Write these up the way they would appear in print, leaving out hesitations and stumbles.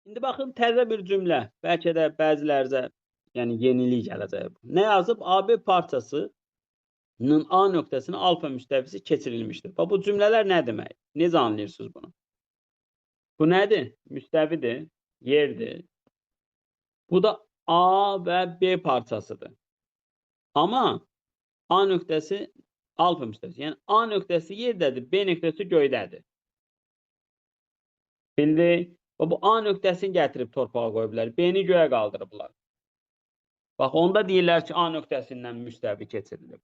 İndi baxın təzə bir cümlə. Bəlkə də bəzilərinizə yəni yenilik gələcək. Nə yazıb? AB parçasının A nöqtəsinə alfa müstəvisi keçirilmişdir. Bax bu cümlələr nə demək? Necə anlayırsınız bunu? Bu nədir? Müstəvidir, yerdir. Bu da A və B parçasıdır. Amma A nöqtəsi alfa müstəvisi. Yəni A nöqtəsi yerdədir, B nöqtəsi göydədir. Bildik. Bu A nöqtəsini gətirib torpağa qoyublar. B-ni göyə qaldırıblar. Bax, onda deyirlər ki, A nöqtəsindən müstəvi keçirilir.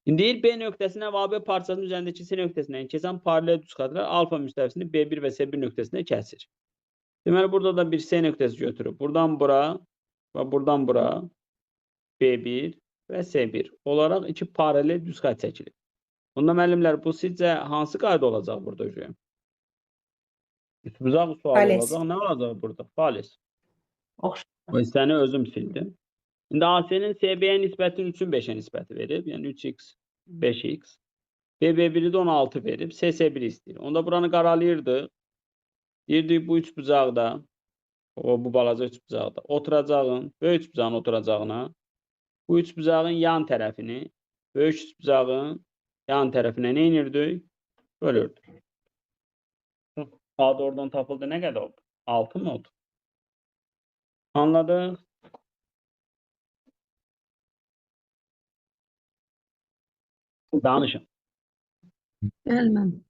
İndi deyir, B nöqtəsinə və AB parçasının üzərindəki C nöqtəsindən keçən paralel düz xətlər alfa müstəvisini B1 və C1 nöqtəsində kəsir. Deməli, burada da bir C nöqtəsi götürüb. Buradan bura və buradan bura B1 və C1 olaraq iki paralel düz xət çəkilir. Onda müəllimlər, bu sizcə hansı qayda olacaq burada hocam? Üçbucaq sual olacaq. Nə olacaq burada? Fales. O hissəni özüm sildim. İndi AC-nin CB-yə nisbəti 3-ün 5-ə nisbəti verib. Yəni 3x, 5x. BB1-i də 16 verib. CC1 istəyir. Onda buranı qaralayırdıq. Deyirdik bu üçbucaqda, bu balaca üçbucaqda oturacağın, böyük üçbucağın oturacağına bu üçbucağın yan tərəfini böyük üçbucağın yan tərəfinə nə edirdik? Bölürdük. Adı oradan tapıldı. Nə qədər oldu? 6 mı oldu? Anladıq? Danışın. Bilmem.